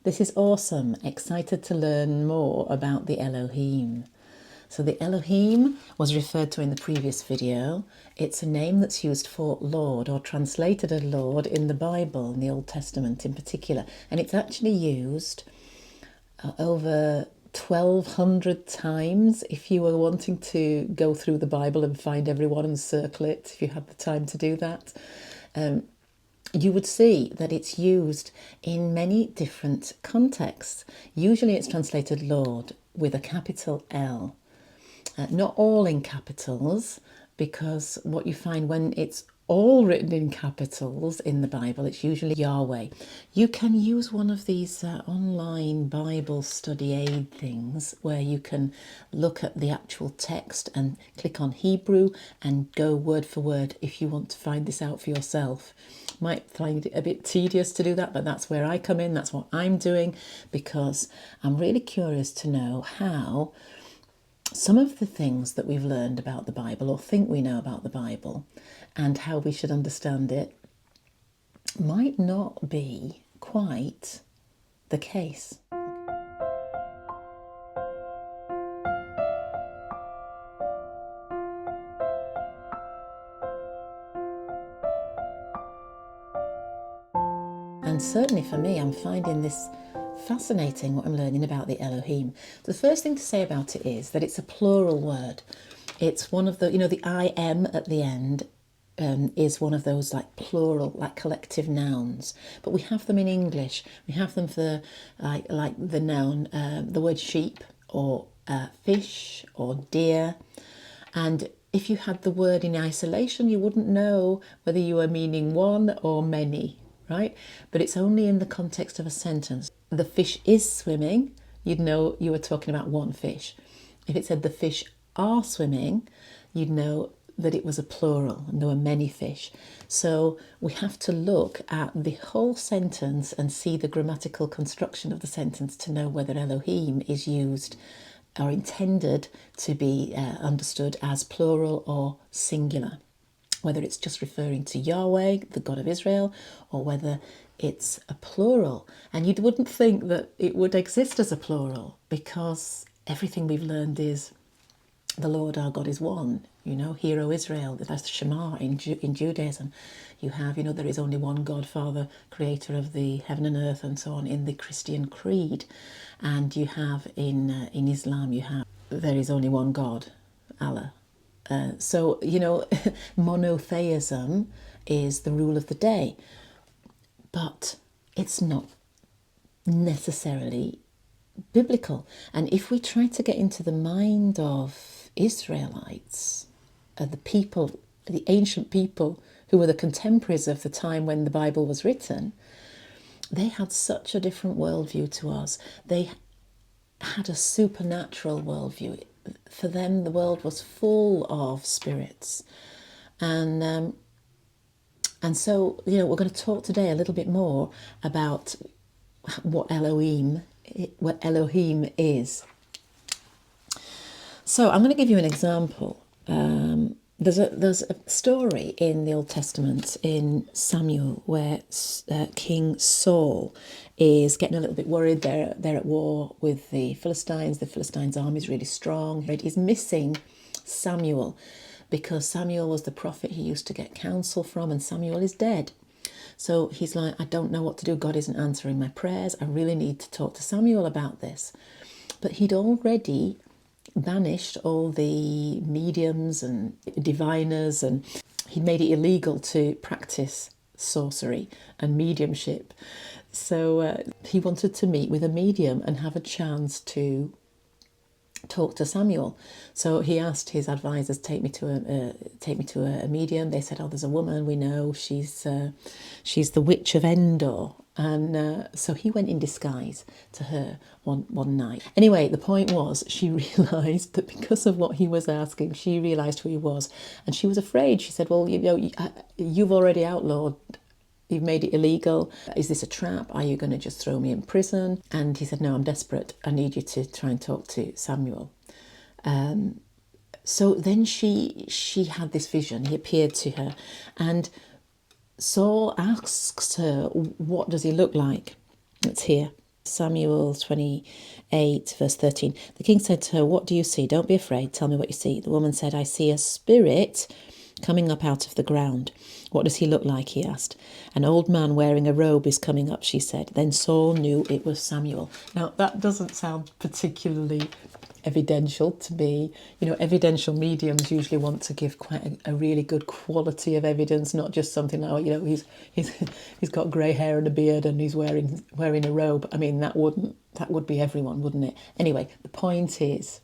This is awesome. Excited to learn more about the Elohim. So the Elohim was referred to in the previous video. It's a name that's used for Lord, or translated as Lord in the Bible, in the Old Testament in particular. And it's actually used over 1,200 times. If you were wanting to go through the Bible and find everyone and circle it, if you had the time to do that, you would see that it's used in many different contexts. Usually it's translated Lord with a capital L. Not all in capitals, because what you find when it's all written in capitals in the Bible, it's usually Yahweh. You can use one of these online Bible study aid things where you can look at the actual text and click on Hebrew and go word for word if you want to find this out for yourself. Might find it a bit tedious to do that, but that's where I come in. That's what I'm doing, because I'm really curious to know how some of the things that we've learned about the Bible, or think we know about the Bible, and how we should understand it, might not be quite the case. And certainly for me, I'm finding this fascinating, what I'm learning about the Elohim. The first thing to say about it is that it's a plural word. It's one of the, the I am at the end is one of those like plural, like collective nouns. But we have them in English. We have them for like the noun, the word sheep, or fish, or deer. And if you had the word in isolation, you wouldn't know whether you were meaning one or many, right? But it's only in the context of a sentence. The fish is swimming, you'd know you were talking about one fish. If it said the fish are swimming, you'd know that it was a plural and there were many fish. So we have to look at the whole sentence and see the grammatical construction of the sentence to know whether Elohim is used or intended to be understood as plural or singular. Whether it's just referring to Yahweh, the God of Israel, or whether it's a plural. And you wouldn't think that it would exist as a plural, because everything we've learned is the Lord our God is one. Hear, O Israel, that's Shema in Judaism. You have, there is only one God, Father, creator of the heaven and earth, and so on, in the Christian creed. And you have in Islam, you have, there is only one God, Allah. So, monotheism is the rule of the day, but it's not necessarily biblical. And if we try to get into the mind of Israelites, the people, the ancient people who were the contemporaries of the time when the Bible was written, they had such a different worldview to us. They had a supernatural worldview. For them, the world was full of spirits. And so, we're going to talk today a little bit more about what Elohim is. So I'm going to give you an example. There's a story in the Old Testament in Samuel where King Saul is getting a little bit worried. They're at war with the Philistines. The Philistines' army is really strong. He's missing Samuel because Samuel was the prophet he used to get counsel from, and Samuel is dead. So he's like, I don't know what to do. God isn't answering my prayers. I really need to talk to Samuel about this. But he'd already banished all the mediums and diviners, and he made it illegal to practice sorcery and mediumship. So he wanted to meet with a medium and have a chance to talk to Samuel. So he asked his advisors, take me to a medium. They said, oh, there's a woman we know, she's the witch of Endor. And so he went in disguise to her one night. Anyway, the point was, she realised that because of what he was asking, she realised who he was, and she was afraid. She said, well, you've already outlawed, you've made it illegal. Is this a trap? Are you going to just throw me in prison? And he said, no, I'm desperate. I need you to try and talk to Samuel. So then she had this vision. He appeared to her, and Saul asks her, what does he look like? It's here. Samuel 28, verse 13. The king said to her, "What do you see? Don't be afraid. Tell me what you see." The woman said, "I see a spirit coming up out of the ground." "What does he look like?" he asked. "An old man wearing a robe is coming up," she said. Then Saul knew it was Samuel. Now, that doesn't sound particularly evidential to me. Evidential mediums usually want to give quite a really good quality of evidence, not just something like, he's got grey hair and a beard and he's wearing a robe. I mean, that would be everyone, wouldn't it? Anyway, the point is,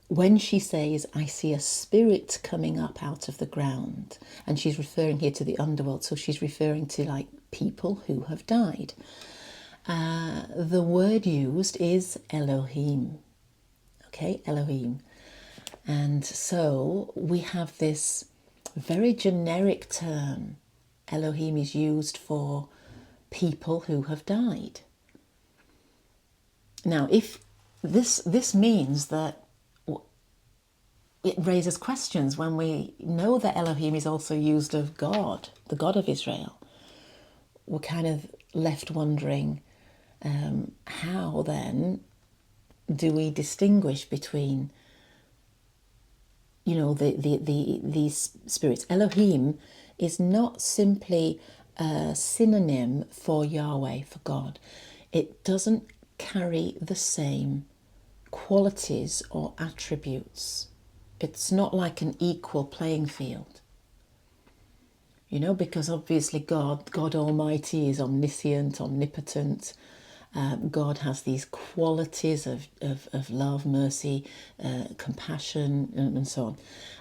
when she says, "I see a spirit coming up out of the ground," and she's referring here to the underworld, so she's referring to like people who have died. The word used is Elohim. Okay, Elohim. And so we have this very generic term. Elohim is used for people who have died. Now, if this means that it raises questions when we know that Elohim is also used of God, the God of Israel. We're kind of left wondering, how then do we distinguish between, these spirits? Elohim is not simply a synonym for Yahweh, for God. It doesn't carry the same qualities or attributes. It's not like an equal playing field. Because obviously God Almighty is omniscient, omnipotent. God has these qualities of love, mercy, compassion, and so on.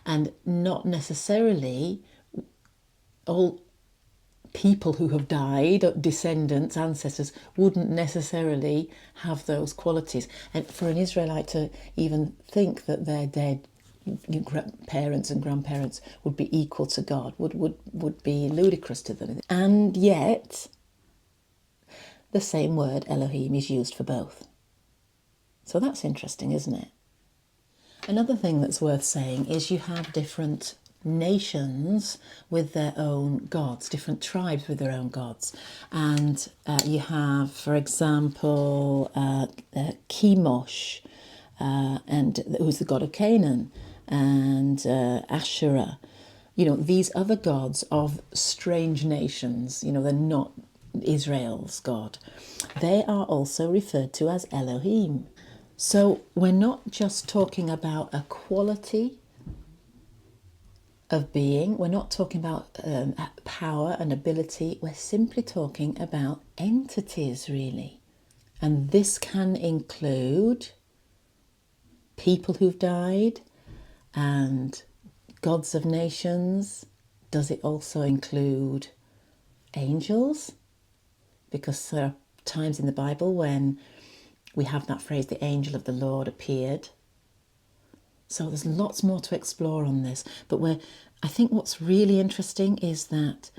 And not necessarily all people who have died, descendants, ancestors, wouldn't necessarily have those qualities. And for an Israelite to even think that their dead parents and grandparents would be equal to God would be ludicrous to them. And yet, the same word, Elohim, is used for both. So that's interesting, isn't it? Another thing that's worth saying is you have different nations with their own gods, different tribes with their own gods. And you have, for example, Chemosh, and who's the god of Canaan, and Asherah. These other gods of strange nations, they're not Israel's God. They are also referred to as Elohim. So we're not just talking about a quality of being, we're not talking about power and ability, we're simply talking about entities, really. And this can include people who've died and gods of nations. Does it also include angels? Because there are times in the Bible when we have that phrase, the angel of the Lord appeared. So there's lots more to explore on this. But I think what's really interesting is that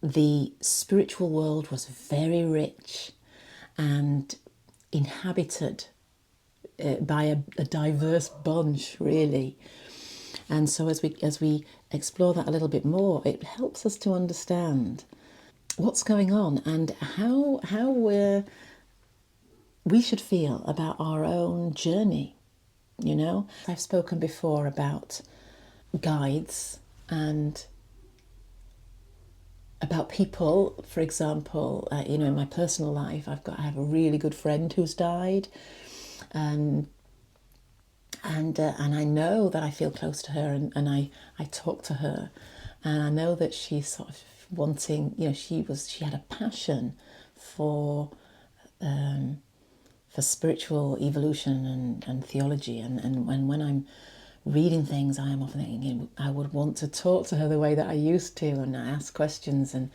the spiritual world was very rich and inhabited by a diverse bunch, really. And so as we explore that a little bit more, it helps us to understand what's going on and how we should feel about our own journey. I've spoken before about guides and about people. For example, in my personal life, I have a really good friend who's died, and I know that I feel close to her, and I talk to her, and I know that she's sort of wanting, she had a passion for spiritual evolution and theology, and when I'm reading things, I am often thinking, I would want to talk to her the way that I used to, and I ask questions, and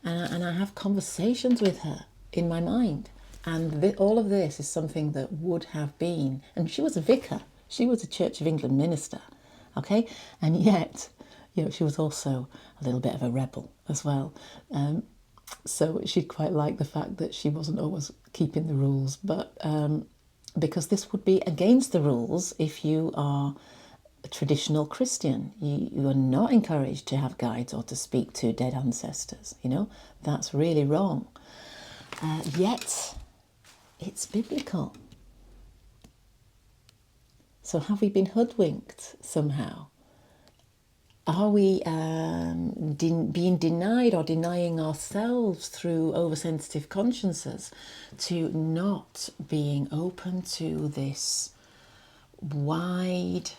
I have conversations with her in my mind. And all of this is something that would have been, and she was a vicar, she was a Church of England minister, okay? And yet, she was also a little bit of a rebel as well. So she'd quite like the fact that she wasn't always keeping the rules, but because this would be against the rules if you are a traditional Christian. You are not encouraged to have guides or to speak to dead ancestors, that's really wrong. Yet it's biblical. So have we been hoodwinked somehow? Are we being denied or denying ourselves through oversensitive consciences to not being open to this wide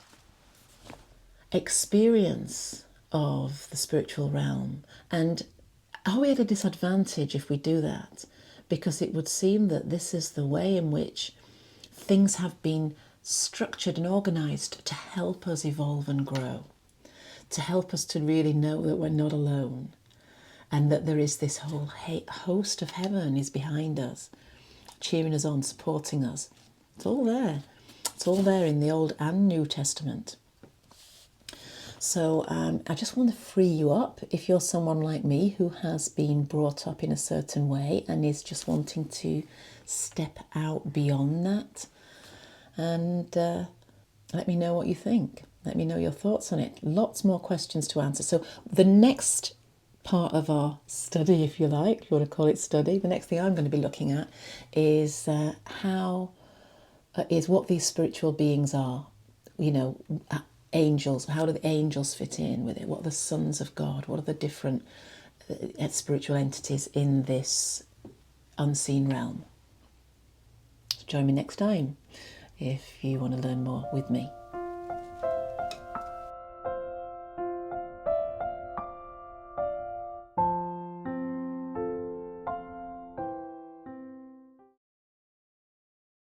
experience of the spiritual realm? And are we at a disadvantage if we do that? Because it would seem that this is the way in which things have been structured and organised to help us evolve and grow, to help us to really know that we're not alone, and that there is this whole host of heaven is behind us, cheering us on, supporting us. It's all there. It's all there in the Old and New Testament. So I just want to free you up if you're someone like me who has been brought up in a certain way and is just wanting to step out beyond that. And let me know what you think. Let me know your thoughts on it. Lots more questions to answer. So the next part of our study, if you like, if you want to call it study, the next thing I'm going to be looking at is what these spiritual beings are. You know, angels. How do the angels fit in with it? What are the sons of God? What are the different spiritual entities in this unseen realm? Join me next time if you want to learn more with me.